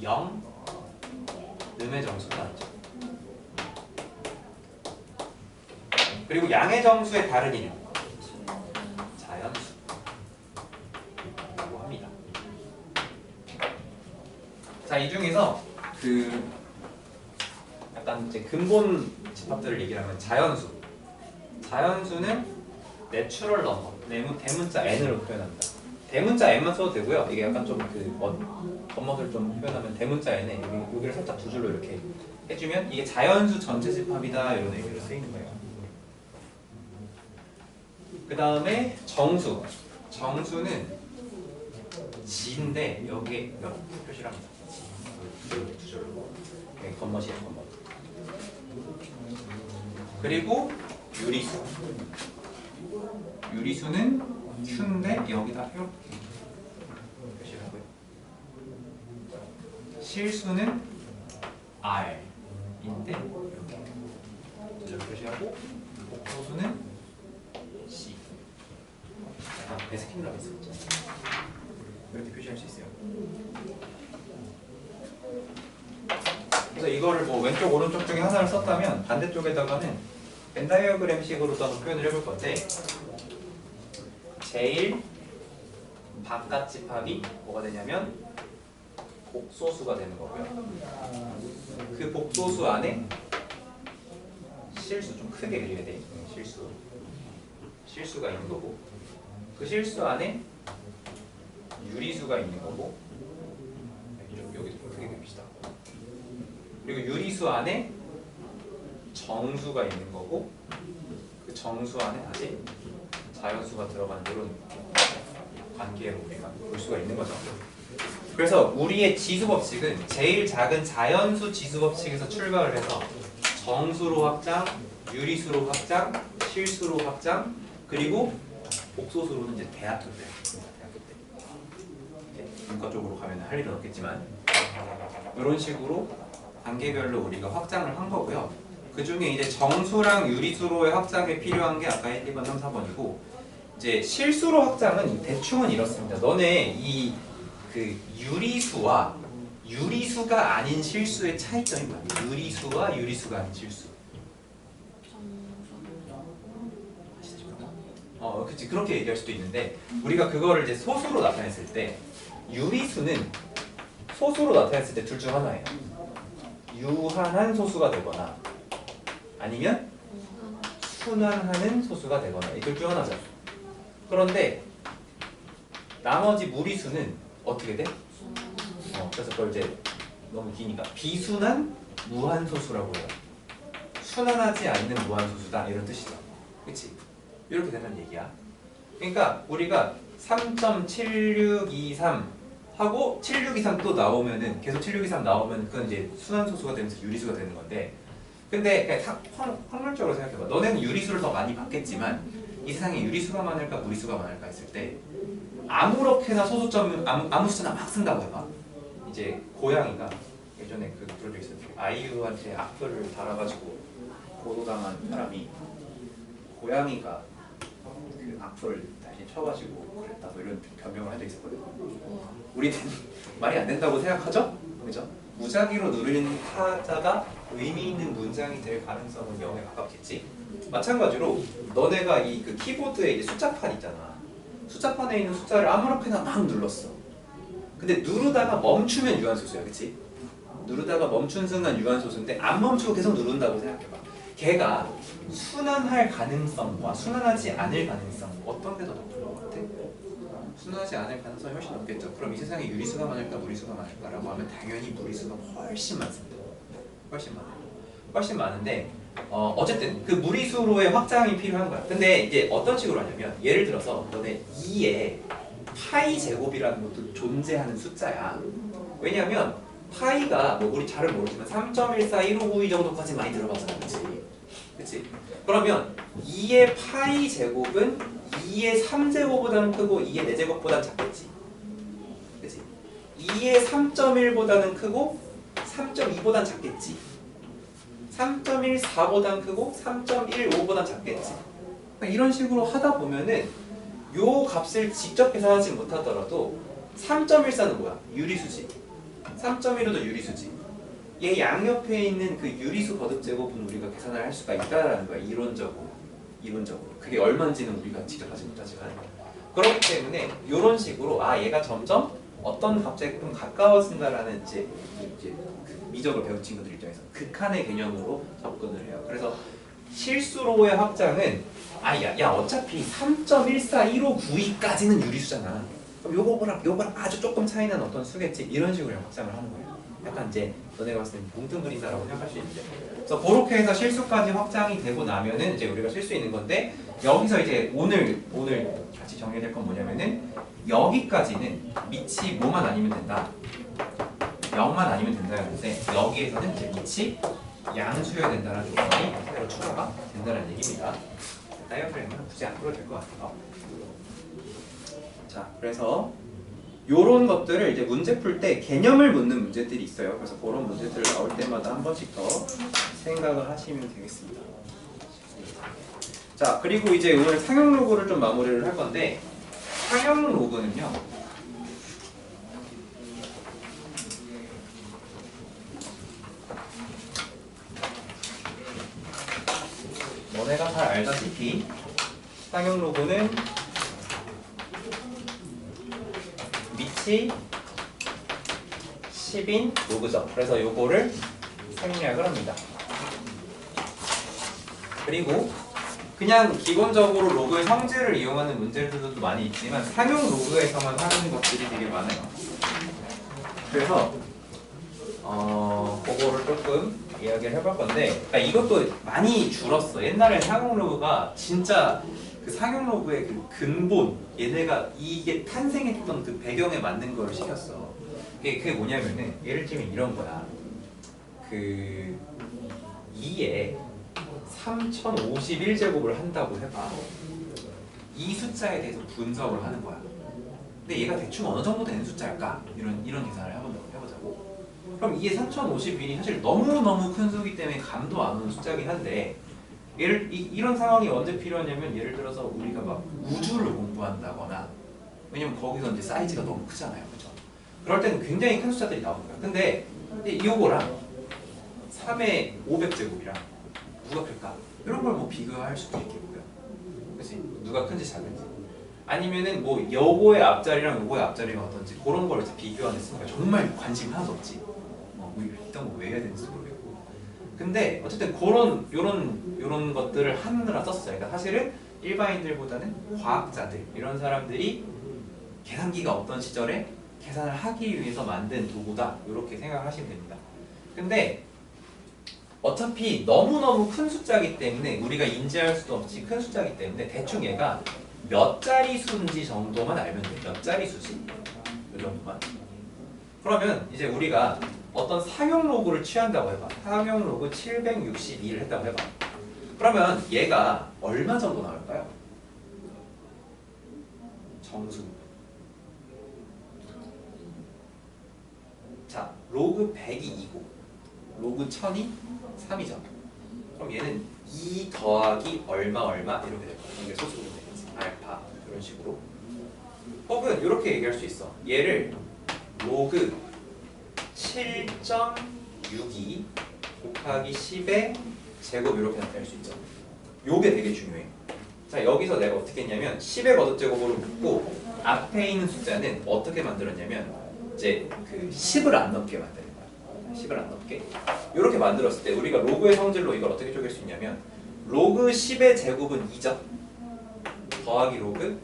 0, 음의 정수가 나뉘죠. 그리고 양의 정수의 다른 이름 자연수라고 합니다. 자, 이 중에서 그 약간 이제 근본 집합들을 얘기하면 자연수는 내추럴 넘버, 대문자 n으로 표현합니다. 대문자 n만 써도 되고요. 이게 약간 좀 그 겉멋을 좀 표현하면 대문자 n에 여기를 살짝 두 줄로 이렇게 해주면 이게 자연수 전체 집합이다 이런 의미로 쓰이는 거예요. 그 다음에 정수는 지인데 여기에 표시를 합니다. 두 줄로 겉멋이에요. 겉멋. 그리고 유리수는 Q인데 여기다 이렇게 표시를 하고요. 실수는 R인데 이렇게 두 줄 표시하고 복소수는 C. 베스킨라빈스 있죠. 이렇게 표시할 수 있어요. 그래서 이거를 뭐 왼쪽 오른쪽 중에 하나를 썼다면 반대쪽에다가는 벤 다이어그램식으로 또 표현을 해볼 건데 제일 바깥 집합이 뭐가 되냐면 복소수가 되는 거고요. 그 복소수 안에 실수 좀 크게 그려야 돼. 실수가 있는 거고 그 실수 안에 유리수가 있는 거고 여기도 좀 크게 그립시다. 그리고 유리수 안에 정수가 있는 거고 그 정수 안에 다시 자연수가 들어가는 이런 관계로 우리가 볼 수가 있는 거죠. 그래서 우리의 지수 법칙은 제일 작은 자연수 지수 법칙에서 출발을 해서 정수로 확장, 유리수로 확장, 실수로 확장, 그리고 복소수로는 이제 대학교 때 문과 쪽으로 가면 할 일은 없겠지만 이런 식으로 단계별로 우리가 확장을 한 거고요. 그 중에 이제 정수랑 유리수로의 확장에 필요한 게 아까 1, 2번, 3, 4번이고 이제 실수로 확장은 대충은 이렇습니다. 너네 이 그 유리수가 아닌 실수의 차이점이 뭐야? 유리수와 유리수가 아닌 실수. 그치 그렇게 얘기할 수도 있는데 우리가 그거를 이제 소수로 나타냈을 때 유리수는 소수로 나타냈을 때 둘 중 하나예요. 유한한 소수가 되거나 아니면 순환하는 소수가 되거나 이 둘 중 하나죠. 그런데 나머지 무리수는 어떻게 돼? 그래서 그걸 이제 너무 기니까 비순환 무한소수라고 해요. 순환하지 않는 무한소수다 이런 뜻이죠. 그치? 이렇게 되는 얘기야. 그러니까 우리가 3.7623 하고 7623 또 나오면은 계속 7623 나오면 그건 이제 순환소수가 되면서 유리수가 되는 건데 근데 그냥 확률적으로 생각해봐. 너네는 유리수를 더 많이 받겠지만 이 세상에 유리수가 많을까 무리수가 많을까 했을 때 아무렇게나 소수점 아무 수나 막 쓴다고 해봐. 이제 고양이가 예전에 그 그런 적 있었어요. 아이유한테 악플을 달아가지고 보도당한 사람이 고양이가 그 악플을 다시 쳐가지고 그랬다 뭐 이런 변명을 한 적 있었거든요. 우리는 말이 안 된다고 생각하죠? 그죠? 무작위로 누르는 타자가 의미 있는 문장이 될 가능성은 0에 가깝겠지. 마찬가지로 너네가 이 그 키보드에 이제 숫자판 있잖아. 숫자판에 있는 숫자를 아무렇게나 막 눌렀어. 근데 누르다가 멈추면 유한소수야, 그치? 누르다가 멈춘 순간 유한소수인데 안 멈추고 계속 누른다고 생각해봐. 걔가 순환할 가능성과 순환하지 않을 가능성 어떤 게 더 높은 것 같아? 순환하지 않을 가능성이 훨씬 높겠죠. 그럼 이 세상에 유리수가 많을까 무리수가 많을까라고 하면 당연히 무리수가 훨씬 많습니다. 훨씬 많아요. 훨씬 많은데 어쨌든 그 무리수로의 확장이 필요한 거야. 근데 이제 어떤 식으로 하냐면 예를 들어서 너네 2에 파이 제곱이라는 것도 존재하는 숫자야. 왜냐하면 파이가 뭐 우리 잘은 모르지만 3.14159 정도까지 많이 들어봤잖아, 그치? 그치? 그러면 2의 파이 제곱은 2의 3제곱보다는 크고 2의 4제곱보다는 작겠지? 그치? 2의 3.1보다는 크고 3.2보다는 작겠지? 3.14보다는 크고 3.15보다는 작겠지? 그러니까 이런 식으로 하다 보면은 요 값을 직접 계산하지 못하더라도 3.14는 뭐야? 유리수지. 3.15도 유리수지. 얘 양옆에 있는 그 유리수 거듭 제곱은 우리가 계산을 할 수가 있다라는 거야. 이론적으로. 그게 얼마인지는 우리가 직접 하지 못하지만. 그렇기 때문에 이런 식으로 얘가 점점 어떤 값에 좀 가까워진다라는 이제 그 미적을 배운 친구들 입장에서 극한의 개념으로 접근을 해요. 그래서 실수로의 확장은 야 어차피 3.141592까지는 유리수잖아. 그럼 요거랑 아주 조금 차이난 어떤 수겠지. 이런 식으로 확장을 하는 거예요. 약간 이제 너네가 봤을 때 뭉뚱그린다라고 생각할 수 있는데, 그래서 그렇게 해서 실수까지 확장이 되고 나면은 이제 우리가 쓸 수 있는 건데, 여기서 이제 오늘 같이 정리될 건 뭐냐면은 여기까지는 밑이 뭐만 아니면 된다. 0만 아니면 된다는데 여기에서는 이제 밑이 양수여야 된다는 조건이 새로 추가가 된다는 얘기입니다. 다이어프램은 굳이 안 풀어도 될 것 같아요. 자, 그래서 요런 것들을 이제 문제 풀 때 개념을 묻는 문제들이 있어요. 그래서 그런 문제들을 나올 때마다 한 번씩 더 생각을 하시면 되겠습니다. 자, 그리고 이제 오늘 상용 로그를 좀 마무리를 할 건데, 상용 로그는요, 너네가 잘 알다시피 상용 로그는 밑이 10인 로그죠. 그래서 요거를 생략을 합니다. 그리고 그냥 기본적으로 로그의 성질을 이용하는 문제들도 많이 있지만 상용 로그에서만 하는 것들이 되게 많아요. 그래서 그거를 조금 이야기를 해볼 건데, 그러니까 이것도 많이 줄었어. 옛날에 상용 로그가 진짜 그 상용 로그의 그 근본, 얘네가 이게 탄생했던 그 배경에 맞는 걸 시켰어. 그게 뭐냐면은 예를 들면 이런 거야. 그 2에 3051제곱을 한다고 해봐. 이 숫자에 대해서 분석을 하는 거야. 근데 얘가 대충 어느 정도 되는 숫자일까? 이런 계산을 해보자고. 그럼 이게 3051이 사실 너무너무 큰 수기 때문에 감도 안 오는 숫자긴 한데, 이런 상황이 언제 필요하냐면, 예를 들어서 우리가 막 우주를 공부한다거나, 왜냐면 거기서 이제 사이즈가 너무 크잖아요, 그죠? 그럴 때는 굉장히 큰 숫자들이 나오는 거야. 근데 이거랑 3의 500제곱이랑 누가 클까? 이런 걸 뭐 비교할 수도 있겠고요. 그치? 누가 큰지 작은지. 아니면은 뭐 요거의 앞자리랑 요거의 앞자리가 어떤지 그런 걸 이제 비교하는 순간 정말 관심 하나도 없지. 이딴 거 왜 해야 되는지 모르겠고. 근데 어쨌든 요런 것들을 하느라 썼어요. 그러니까 사실은 일반인들보다는 과학자들, 이런 사람들이 계산기가 없던 시절에 계산을 하기 위해서 만든 도구다. 이렇게 생각하시면 됩니다. 근데 어차피 너무너무 큰 숫자이기 때문에 우리가 인지할 수도 없이 큰 숫자이기 때문에 대충 얘가 몇 자리 수인지 정도만 알면 돼. 몇 자리 수지? 이 정도만. 그러면 이제 우리가 어떤 상용 로그를 취한다고 해봐. 상용 로그 762를 했다고 해봐. 그러면 얘가 얼마 정도 나올까요? 정수. 자, 로그 100이 2고 로그 1000이 3이죠. 그럼 얘는 2 더하기 얼마 이렇게 될 거야. 이게 소수로 되겠지. 알파 이런 식으로. 혹은 이렇게 얘기할 수 있어. 얘를 로그 7.62 곱하기 10의 제곱 이렇게 나타낼 수 있죠. 요게 되게 중요해요. 자, 여기서 내가 어떻게 했냐면 10의 거듭제곱으로 묶고 앞에 있는 숫자는 어떻게 만들었냐면 이제 그 10을 안 넘게 만드는 거야. 10을 안 넘게. 이렇게 만들었을 때 우리가 로그의 성질로 이걸 어떻게 쪼갤 수 있냐면 로그 10의 제곱은 2죠. 더하기 로그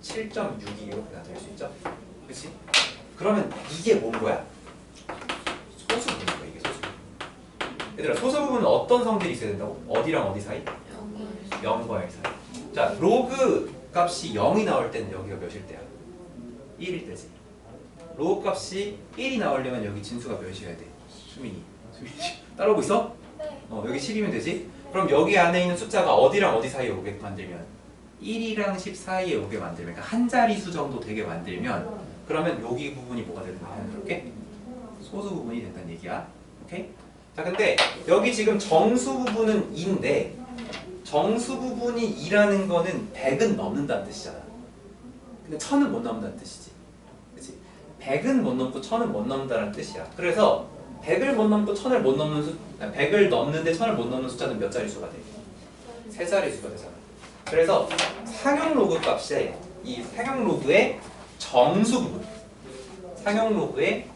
7.62 이렇게 나타낼 수 있죠. 그렇지? 그러면 이게 뭔 거야? 소수분인 거야. 이게 소수분. 얘들아, 소수분은 어떤 성질이 있어야 된다고? 어디랑 어디 사이? 0과 1 사이. 자, 로그 값이 0이 나올 때는 여기가 몇일 때야? 1일 때지. 로그 값이 1이 나오려면 여기 진수가 몇이어야 돼? 수민이 따라오고 있어?
네.
여기 10이면 되지? 그럼 여기 안에 있는 숫자가 어디랑 어디 사이에 오게 만들면 1이랑 10 사이에 오게 만들면, 그러니까 한 자리수 정도 되게 만들면, 그러면 여기 부분이 뭐가 되는 거야? 그렇게 소수 부분이 된다는 얘기야. 오케이? 자, 근데 여기 지금 정수 부분은 2인데 정수 부분이 2라는 거는 100은 넘는다는 뜻이잖아. 근데 1000은 못 넘는다는 뜻이지. 그치? 100은 못 넘고 1000은 못 넘는다는 뜻이야. 그래서 100을 못 넘고 1000을 못 넘는 100을 넘는데 1000을 못 넘는 숫자는 몇 자릿수가 돼? 세 자릿수가 되잖아. 그래서 상용 로그 값에 이 상용 로그의 정수 부분, 상용 로그의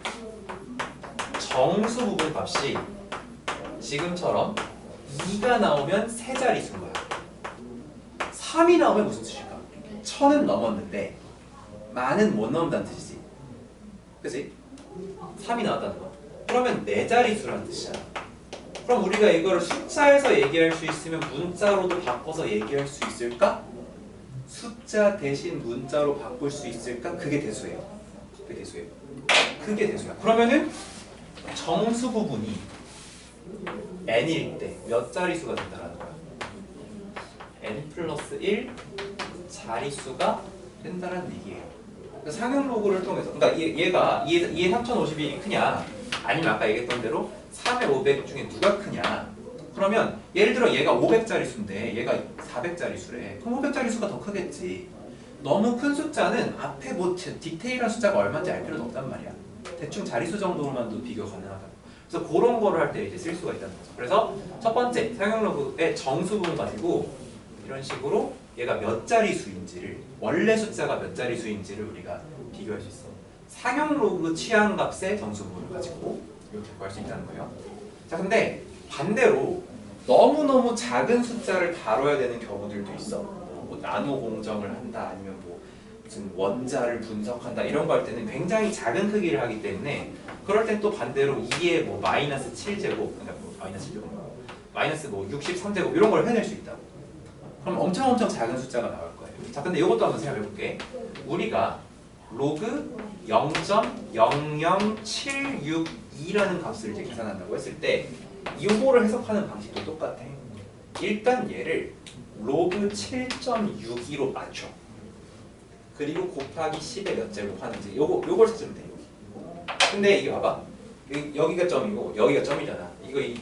정수 부분 값이 지금처럼 2가 나오면 세 자릿수인 거야. 3이 나오면 무슨 뜻일까? 1000은 넘었는데 만은 못 넘는다는 뜻이지. 그치? 3이 나왔다는 거. 그러면 네 자릿수라는 뜻이야. 그럼 우리가 이거를 숫자에서 얘기할 수 있으면 문자로도 바꿔서 얘기할 수 있을까? 숫자 대신 문자로 바꿀 수 있을까? 그게 대수예요. 그게 대수예요. 그게 대수야. 그러면은 정수 부분이 n일 때 몇 자릿수가 된다는 거야? n 플러스 1 자릿수가 된다는 얘기예요. 그러니까 상용 로그를 통해서, 그러니까 얘가 2의 3051이 크냐, 아니면 아까 얘기했던 대로 3의 500 중에 누가 크냐. 그러면 예를 들어 얘가 500자릿수인데 얘가 400자릿수래. 그럼 500자릿수가 더 크겠지. 너무 큰 숫자는 앞에 뭐 디테일한 숫자가 얼마인지 알 필요도 없단 말이야. 대충 자릿수 정도로만도 비교 가능하다. 그래서 그런 거를 할 때 이제 쓸 수가 있다는 거죠. 그래서 첫 번째 상용 로그의 정수 부분 가지고 이런 식으로 얘가 몇 자릿수인지를, 원래 숫자가 몇 자릿수인지를 우리가 비교할 수 있어. 상용 로그 취한 값의 정수 부분을 가지고 이렇게 구할 수 있다는 거예요. 자, 근데 반대로 너무너무 작은 숫자를 다뤄야 되는 경우들도 있어. 뭐 나노 공정을 한다, 아니면 뭐 무슨 원자를 분석한다, 이런 거 할 때는 굉장히 작은 크기를 하기 때문에 그럴 땐 또 반대로 2의 뭐 마이너스 7제곱, 그러니까 뭐 마이너스 7제곱, 마이너스 뭐 63제곱 이런 걸 해낼 수 있다고. 그럼 엄청 작은 숫자가 나올 거예요. 자, 근데 이것도 한번 생각해 볼게. 우리가 로그 0.00762라는 값을 이제 계산한다고 했을 때 이거를 해석하는 방식도 똑같아. 일단 얘를 로그 7.62로 맞춰. 그리고 곱하기 10의 몇 제곱 하는지 요걸 찾으면 돼. 근데 이게 봐봐. 여기가 점이고 여기가 점이잖아. 이거 이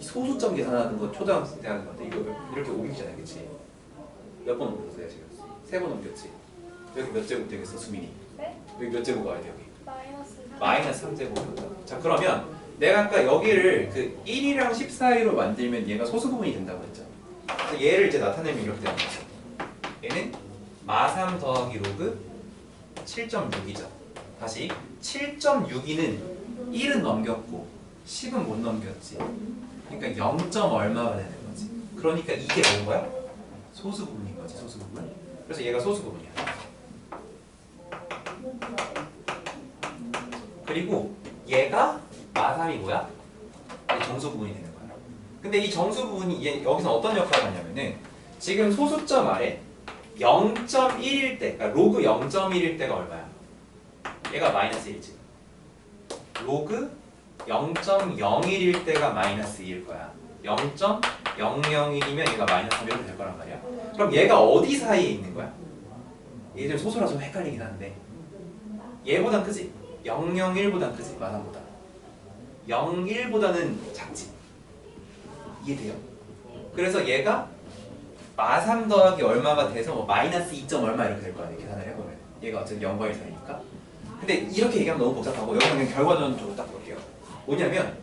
소수점 계산하는 거 초등학생 때 하는 건데 이거 이렇게 옮기잖아, 그렇지? 몇 번 옮겼어요 지금? 3번 옮겼지. 여기 몇 제곱 되겠어, 수민이?
네?
여기 몇 제곱 와야 돼, 여기?
마이너스
-3제곱. 자, 그러면 내가 아까 여기를 그 1이랑 10 사이로 만들면 얘가 소수 부분이 된다고 했죠. 그래서 얘를 이제 나타내면 이렇게 되는 거죠. 얘는 마3 더하기 로그 7.6이죠. 다시 7.62는 1은 넘겼고 10은 못 넘겼지. 그러니까 0. 얼마가 되는 거지. 그러니까 이게 뭔 거야? 소수 부분인 거지, 소수 부분. 그래서 얘가 소수 부분이야. 그리고 얘가 마3이 뭐야? 정수 부분이 되는 거야. 근데 이 정수 부분이 여기서 어떤 역할을 하냐면은 지금 소수점 아래 0.1일 때, 그러니까 로그 0.1일 때가 얼마야? 얘가 마이너스 1지. 로그 0.01일 때가 마이너스 2일 거야. 0.001이면 얘가 마이너스 3이면 될 거란 말이야. 그럼 얘가 어디 사이에 있는 거야? 얘 좀 소수라서 좀 헷갈리긴 하는데 얘보단 크지? 001보단 크지? 마3보다 01보다는 작지. 이해돼요? 그래서 얘가 마3 더하기 얼마가 돼서 뭐 마이너스 2. 얼마 이렇게 될 거 아니야, 계산을 해보면. 얘가 어쨌든 0과 1 사이니까. 근데 이렇게 얘기하면 너무 복잡하고 여기 그냥 결과론적으로 딱 볼게요. 뭐냐면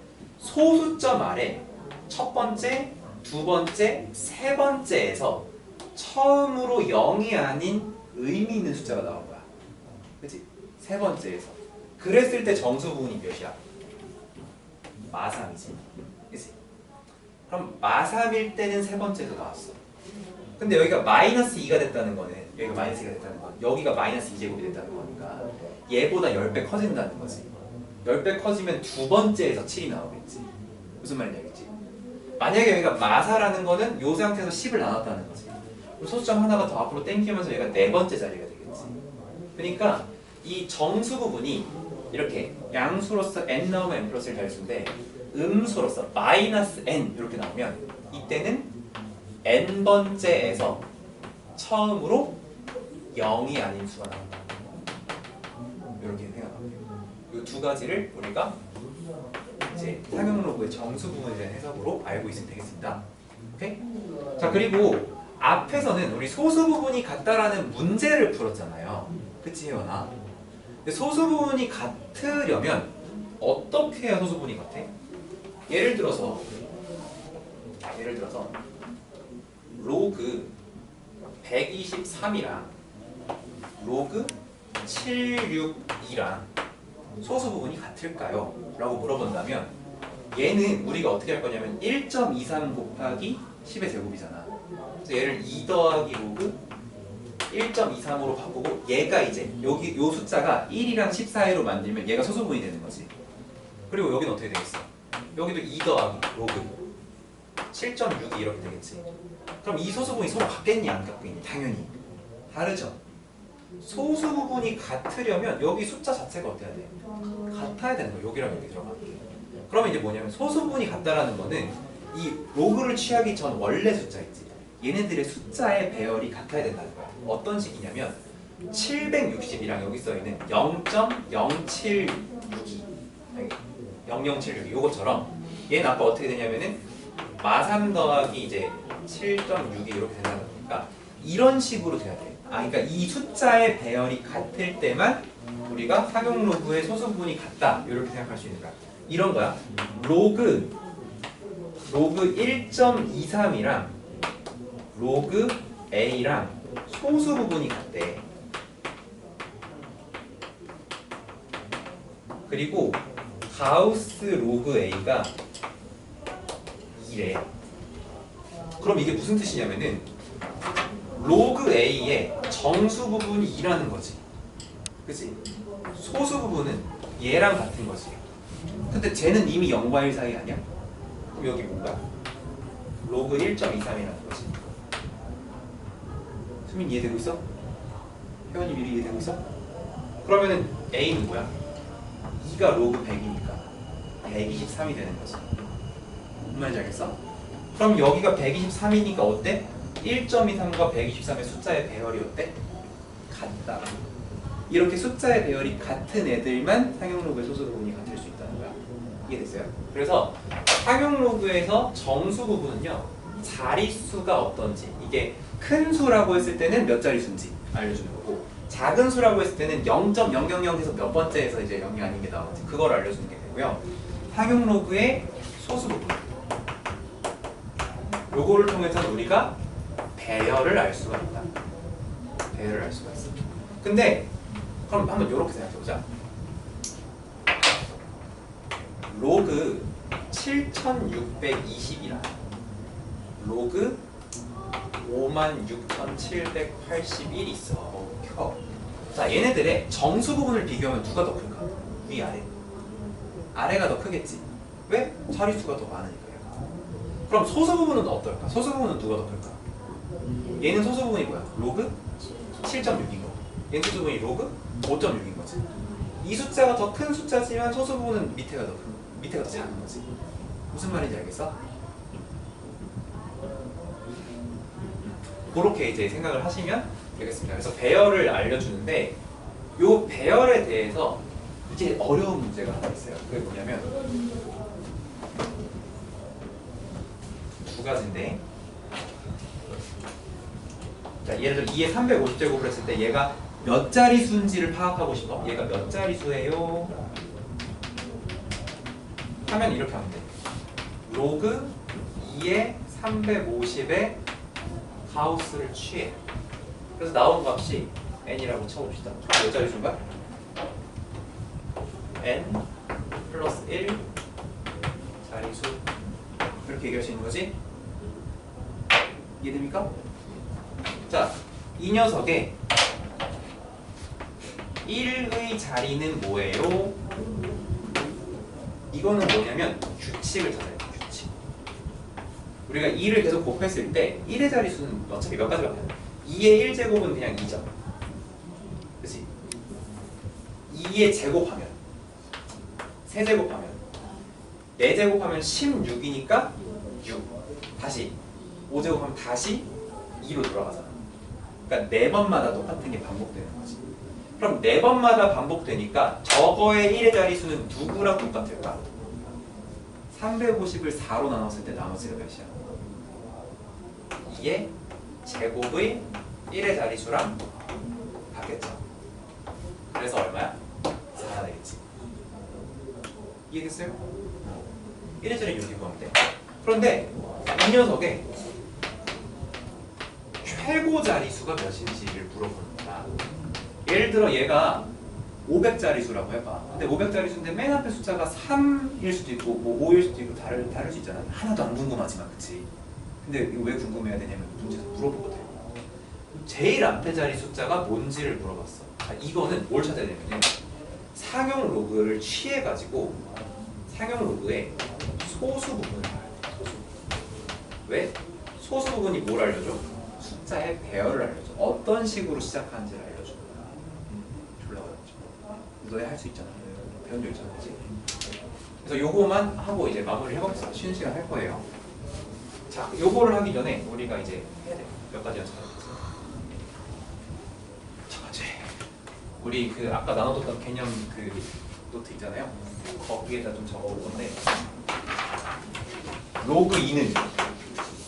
소수점 아래 첫 번째, 두 번째, 세 번째에서 처음으로 0이 아닌 의미 있는 숫자가 나온 거야. 그치? 세 번째에서. 그랬을 때 정수 부분이 몇이야? 마3이지. 그치? 그럼 마3일 때는 세 번째에서 나왔어. 근데 여기가 마이너스 2가 됐다는 거는, 여기가 마이너스 2가 됐다는 건, 여기가 마이너스 2제곱이 됐다는 거니까 얘보다 10배 커진다는 거지. 10배 커지면 두 번째에서 7이 나오겠지. 무슨 말인지 알겠지? 만약에 여기가 마사라는 거는 이 상태에서 10을 나눴다는 거지. 그럼 소수점 하나가 더 앞으로 땡기면서 얘가 네 번째 자리가 되겠지. 그러니까 이 정수 부분이 이렇게 양수로서 n 나오면 n 플러스 1 자릿수인데 음수로서 마이너스 n 이렇게 나오면 이때는 n 번째에서 처음으로 0이 아닌 수가 나온다. 이렇게 생각하면 돼요. 이 두 가지를 우리가 이제 상용로그의 정수 부분에 대한 해석으로 알고 있으면 되겠습니다. 오케이? 자, 그리고 앞에서는 우리 소수 부분이 같다라는 문제를 풀었잖아요. 그치, 혜원아? 근데 소수 부분이 같으려면 어떻게 해야 소수 부분이 같아? 예를 들어서 로그 123이랑 로그 762랑 소수 부분이 같을까요? 라고 물어본다면 얘는 우리가 어떻게 할 거냐면 1.23 곱하기 10의 제곱이잖아. 그래서 얘를 2 더하기 로그 1.23으로 바꾸고 얘가 이제 여기 요 숫자가 1이랑 10 사이로 만들면 얘가 소수 부분이 되는 거지. 그리고 여기는 어떻게 되겠어? 여기도 2 더하기 로그 7.62 이렇게 되겠지. 그럼 이 소수 부분이 서로 같겠니 안 같겠니? 당연히 다르죠. 소수 부분이 같으려면 여기 숫자 자체가 어때야 돼? 같아야 되는 거야. 여기랑 여기 들어가는 게. 그러면 이제 뭐냐면 소수 부분이 같다라는 거는 이 로그를 취하기 전 원래 숫자 있지. 얘네들의 숫자의 배열이 같아야 된다는 거야. 어떤 식이냐면 760이랑 여기 써있는 0.0762 00762 요것처럼 얘는 아까 어떻게 되냐면은 마3 더하기 이제 7.62 이렇게 된다는 거니까 이런 식으로 돼야 돼. 그러니까 이 숫자의 배열이 같을 때만 우리가 상용 로그의 소수 부분이 같다 이렇게 생각할 수 있는 거야. 이런 거야. 로그 1.23이랑 로그 a랑 소수 부분이 같대. 그리고 가우스 로그 a가 2래. 그럼 이게 무슨 뜻이냐면은 로그 a의 정수 부분이 2라는 거지. 그치? 소수 부분은 얘랑 같은 거지. 근데 쟤는 이미 0과 1 사이 아니야? 그럼 여기 뭔가? 로그 1.23이라는 거지. 수민 이해되고 있어? 혜원이 미리 이해되고 있어? 그러면은 a는 뭐야? 2가 로그 100이니까 123이 되는 거지. 무슨 말인지 알겠어? 그럼 여기가 123이니까 어때? 1.23과 123의 숫자의 배열이 어때? 같다. 이렇게 숫자의 배열이 같은 애들만 상용 로그의 소수 부분이 같을 수 있다는 거야. 이해됐어요? 그래서 상용 로그에서 정수 부분은요, 자릿수가 어떤지, 이게 큰 수라고 했을 때는 몇 자릿수인지 알려주는 거고, 작은 수라고 했을 때는 0.000에서 몇 번째에서 이제 0이 아닌 게 나오는지 그걸 알려주는 게 되고요. 상용 로그의 소수 부분, 요거를 통해서 우리가 배열을 알 수가 있다. 배열을 알 수가 있어. 근데 그럼 한번 이렇게 생각해보자. 로그 7620이랑 로그 56781이 있어. 자, 얘네들의 정수 부분을 비교하면 누가 더 클까? 위, 아래? 아래가 더 크겠지. 왜? 자릿수가 더 많으니까요. 그럼 소수 부분은 어떨까? 소수 부분은 누가 더 클까? 얘는 소수 부분이 뭐야? 로그 7.6인 거. 얘는 소수 부분이 로그 5.6인 거지. 이 숫자가 더 큰 숫자지만 소수 부분은 밑에가 더 작은 거지. 무슨 말인지 알겠어? 그렇게 이제 생각을 하시면 되겠습니다. 그래서 배열을 알려주는데 요 배열에 대해서 이제 어려운 문제가 하나 있어요. 그게 뭐냐면 두 가지인데, 자, 예를 들어 2의 350제곱을 했을 때 얘가 몇 자리수인지를 파악하고 싶어. 얘가 몇 자리수예요? 하면 이렇게 하면 돼. 로그 2의 350의 가우스를 취해. 그래서 나온 값이 n이라고 쳐봅시다. 몇 자릿수인가? n 플러스 1 자릿수. 이렇게 얘기할 수 있는 거지? 이해됩니까? 자, 이 녀석의 1의 자리는 뭐예요? 이거는 뭐냐면 규칙을 찾아야 돼. 규칙. 우리가 2를 계속 곱했을 때 1의 자릿수는 어차피 몇 가지가 없어요. 2의 1제곱은 그냥 2죠. 그치? 2의 제곱하면 3제곱하면 4제곱하면 16이니까 6. 다시 5제곱하면 다시 2로 돌아가잖아. 그러니까 4번마다 똑같은 게 반복되는 거지. 그럼 4번마다 반복되니까 저거의 1의 자릿수는 누구랑 똑같을까? 350을 4로 나눴을 때 나머지가 몇이야? 2의 제곱의 1의 자릿수랑 같겠죠. 그래서 얼마야? 4가 되겠지. 이해됐어요? 1의 자리 여기 구하면 돼. 그런데 이 녀석의 최고 자릿수가 몇인지를 물어보는 거야. 예를 들어 얘가 500자릿수라고 해봐. 근데 500자릿수인데 맨 앞에 숫자가 3일 수도 있고 뭐 5일 수도 있고 다를 수 있잖아. 하나도 안 궁금하지만, 그치? 근데 이거 왜 궁금해야 되냐면 문제에서 물어보거든. 제일 앞에 자리 숫자가 뭔지를 물어봤어. 자, 이거는 뭘 찾아야 되냐면 상용 로그를 취해가지고 상용 로그의 소수 부분을 봐야 돼. 소수. 왜? 소수 부분이 뭘 알려줘? 숫자의 배열을 알려줘. 어떤 식으로 시작하는지를 알려줘. 졸라 어렵죠. 너네 할 수 있잖아. 배운 적 있잖아, 그치? 그래서 요거만 하고 이제 마무리 해보겠습니다. 쉬는 시간 할 거예요. 자, 요거를 하기 전에 우리가 이제 해야 돼. 몇 가지 연습해보겠습니다. 첫 번째, 우리 그 아까 나눠뒀던 개념 그 노트 있잖아요. 거기에다 좀 적어올 건데, 로그 2는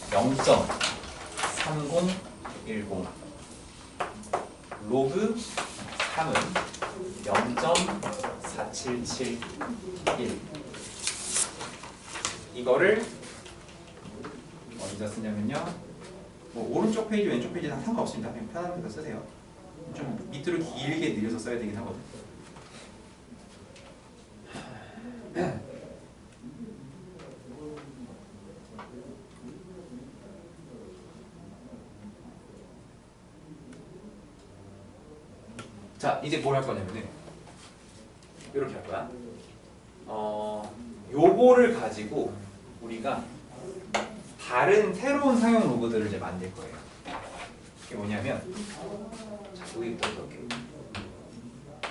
0.3010, 로그 3은 0.4771. 이거를 어디다 쓰냐면요, 뭐 오른쪽 페이지 왼쪽 페이지 다 상관없습니다. 그냥 편한 데서 쓰세요. 좀 밑으로 길게 늘려서 써야 되긴 하거든. 자, 이제 뭘 할 거냐면은 이렇게 할 거야. 요거를 가지고 우리가 다른 새로운 상용 로그들을 이제 만들 거예요. 이게 뭐냐면, 자, 여기부터 이렇게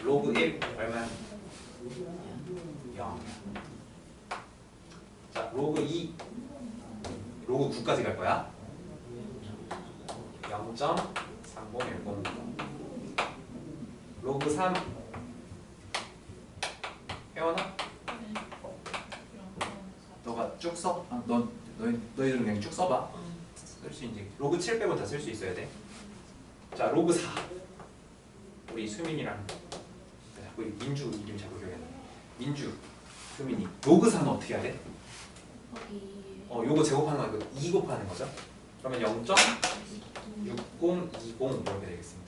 로그 1 얼마야? 0. 자, 로그 2, 로그 9까지 갈 거야. 0.3010. 로그 3 혜원아? 너가 쭉 써? 너희들은 그냥 쭉 써봐. 쓸 수 이제 로그 7 빼고 다 쓸 수 있어야 돼. 자, 로그 4 우리 수민이랑 자꾸 민주 이름 자꾸 기억해. 민주, 수민이. 로그 4는 어떻게 해야 돼? 요거 제곱하는 거 아니고 2 곱하는 거죠. 그러면 0.6020 이렇게 되겠습니다.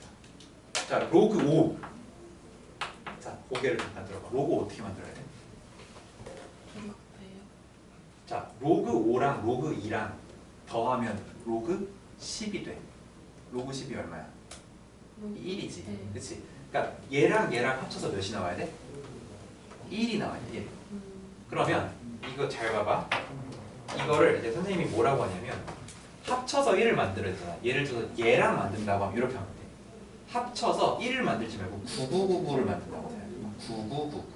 자, 로그 5. 자, 고개를 좀 만들어봐. 로그 어떻게 만들어야 돼? 자, 로그 5랑 로그 2랑 더하면 로그 10이 돼. 로그 10이 얼마야? 1이지.
네.
그치? 그러니까 얘랑 합쳐서 몇이 나와야 돼? 1이 나와야 돼. 1. 그러면 이거 잘 봐봐. 이거를 이제 선생님이 뭐라고 하냐면 합쳐서 1을 만들어야 되잖아. 예를 들어서 얘랑 만든다고 하면 이렇게 하면 돼. 합쳐서 1을 만들지 말고 9999를 만든다고 해야 돼. 9999.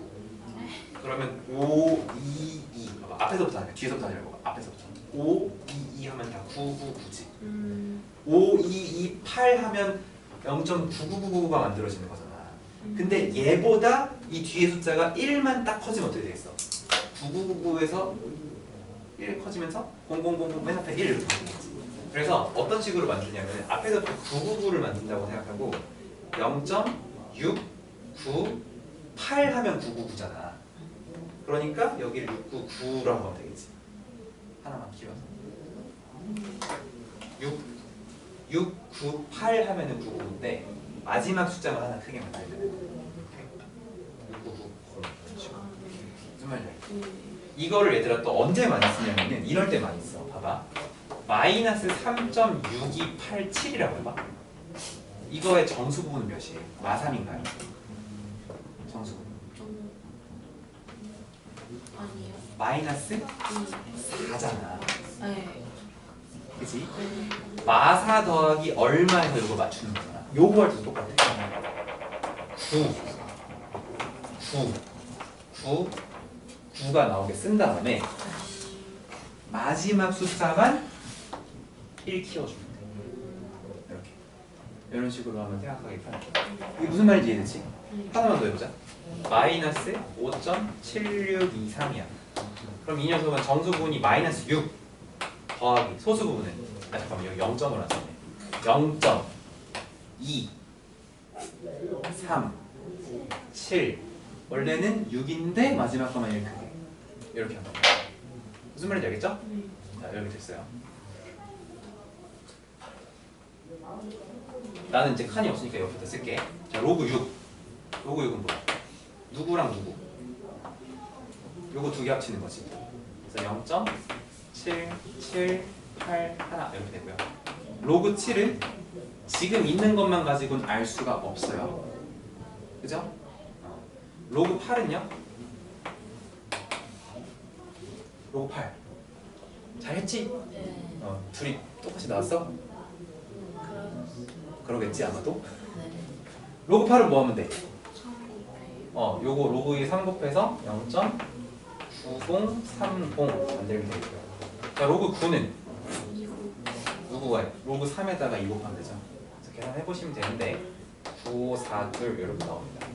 그러면 5, 2, 2. 봐봐. 앞에서부터 하냐. 뒤에서부터 하냐고. 앞에서부터. 5, 2, 2 하면 다 999지. 5, 2, 2, 8 하면 0.9999가 만들어지는 거잖아. 근데 얘보다 이 뒤에 숫자가 1만 딱 커지면 어떻게 되겠어? 9999에서 1 커지면서 0000 맨 앞에 1 이렇게 바뀌는 거지. 그래서 어떤 식으로 만드냐면 앞에서 999를 만든다고 생각하고 0.698 하면 999잖아. 그러니까 여기를 699라고 하면 되겠지. 하나만 키워서 6, 9, 8 하면은 99인데 마지막 숫자만 하나 크게 만들면 6, 9, 9, 0 무슨 말이야? 이거를 얘들아 또 언제 많이 쓰냐면은 이럴 때 많이 써. 봐봐. 마이너스 3.6287이라고 해봐. 이거의 정수 부분은 몇이에요? 마3인가요? 정수 부분.
아니에요.
마이너스 4잖아.
네.
그치? 마4 더하기 얼마에서 이거 맞추는 거야? 요거 할 때도 똑같아. 9가 나오게 쓴 다음에 마지막 숫자만 1 키워주면 돼. 이렇게. 이런 식으로 하면 생각하기 편해. 이게 무슨 말인지 이해되지? 하나만 더 해보자. 마이너스 5.7623이야. 그럼 이 녀석은 정수 부분이 마이너스 6 더하기 소수 부분은 잠깐만 여기 0점을 하잖아. 0.2 3 7 원래는 6인데 마지막 거만 이렇게 크게 이렇게 한다. 무슨 말인지 알겠죠? 자 이렇게 됐어요. 나는 이제 칸이 없으니까 여기다 쓸게. 자 로그 6 로그 6은 뭐야? 누구랑 누구? 요거 두 개 합치는 거지. 그래서 0.778 하나 이렇게 되고요. 로그 7은 지금 있는 것만 가지고는 알 수가 없어요. 그죠? 로그 8은요? 로그 8 잘했지?
네.
둘이 똑같이 나왔어? 그러겠지 아마도?
네.
로그 8은 뭐 하면 돼? 요거 로그 2 3 곱해서 0.9030 만들면 되고요. 자 로그 9는 누구가 로그 3에다가 2 곱하면 되죠. 그래서 계산해 보시면 되는데 9, 4, 2 이렇게 나옵니다.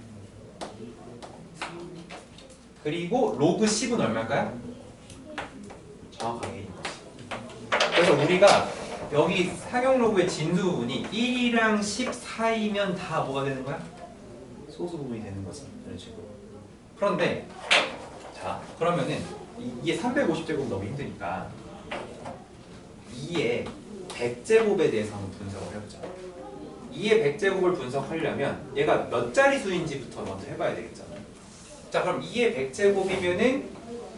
그리고 로그 10은 얼마일까요? 정확하게 1인 거지. 그래서 우리가 여기 상용 로그의 진수 부분이 1이랑 10 사이면 다 뭐가 되는 거야? 소수 부분이 되는 거지. 이런 식으로. 그런데 자 그러면은 이게 350제곱 너무 힘드니까 2의 100제곱에 대해서 한번 분석을 해보자. 2의 100제곱을 분석하려면 얘가 몇 자릿수인지부터 먼저 해봐야 되겠잖아. 자 그럼 2의 100제곱이면은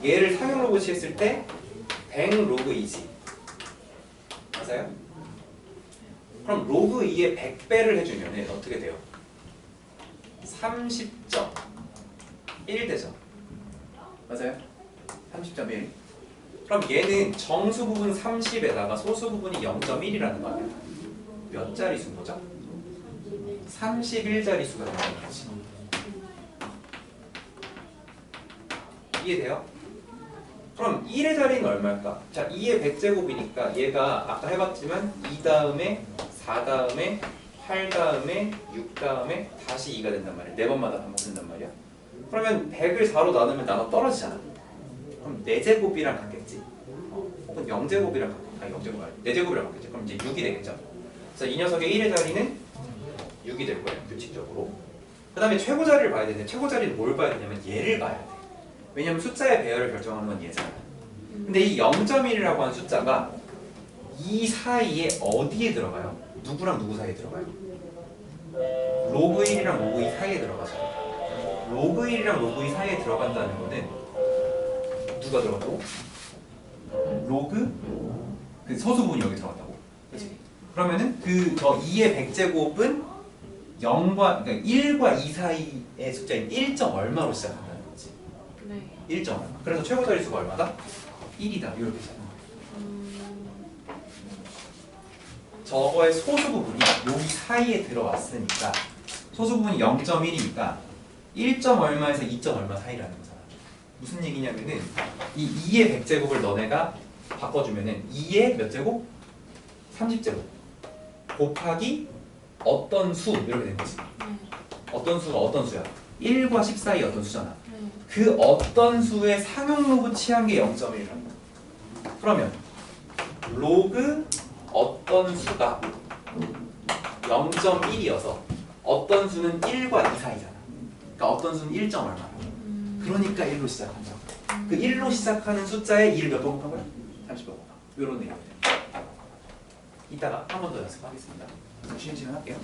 얘를 상용 로그 취했을 때 100 로그 2지. 맞아요? 그럼 로그 2의 100배를 해주면은 어떻게 돼요? 30.1 되죠. 맞아요? 30.1. 그럼 얘는 정수 부분 30에다가 소수 부분이 0.1이라는 거 아니야? 몇 자릿수인 거죠? 31자릿수가 되는 거지. 이해돼요? 그럼 1의 자리는 얼마일까? 자, 2의 100제곱이니까 얘가 아까 해봤지만 2 다음에 4 다음에 8 다음에 6 다음에 다시 2가 된단 말이야. 4번마다 반복된단 말이야. 그러면 100을 4로 나누면 나눠 떨어지잖아. 그럼 4제곱이랑 같겠지. 혹은 0제곱이랑 같겠지. 아니 0제곱 아니 4제곱이랑 같겠지. 그럼 이제 6이 되겠죠. 그래서 이 녀석의 1의 자리는 6이 될 거예요. 규칙적으로. 그 다음에 최고 자리를 봐야 되는데 최고 자리는 뭘 봐야 되냐면 얘를 봐야 돼. 왜냐면 숫자의 배열을 결정하는 건 얘잖아. 근데 이 0.1이라고 하는 숫자가 이 사이에 어디에 들어가요? 누구랑 누구 사이에 들어가요? 로그 1이랑 로그 2 사이에 들어가죠. 로그 1이랑 로그 2 사이에 들어간다는 거는 누가 들어간다고? 로그 그 서수분이 여기 들어간다고. 그렇지? 그러면은 그 저 2의 100제곱은 0과 그러니까 1과 2 사이의 숫자인 1. 얼마로 시작한다는 거지.
네.
1. 얼마. 그래서 최고 자릿수가 얼마다? 1이다. 이렇게 시작하는 거야. 저거의 소수 부분이 여기 사이에 들어왔으니까 소수 부분이 0.1이니까 1. 얼마에서 2. 얼마 사이라는 거잖아. 무슨 얘기냐면은 이 2의 100제곱을 너네가 바꿔주면은 2의 몇 제곱? 30제곱 곱하기 어떤 수 이렇게 되는 거지. 어떤 수가 어떤 수야? 1과 10 사이 어떤 수잖아. 그 어떤 수의 상용 로그 취한 게 0.1이라는 거야. 그러면 로그 어떤 수가 0.1이어서 어떤 수는 1과 2 사이잖아. 그러니까 어떤 수는 1. 얼마. 그러니까 1로 시작한다. 그 1로 시작하는 숫자에 2를 몇 번 곱한 거야? 30번. 이런 내용들. 이따가 한 번 더 연습하겠습니다. 쉬는 시간 할게요.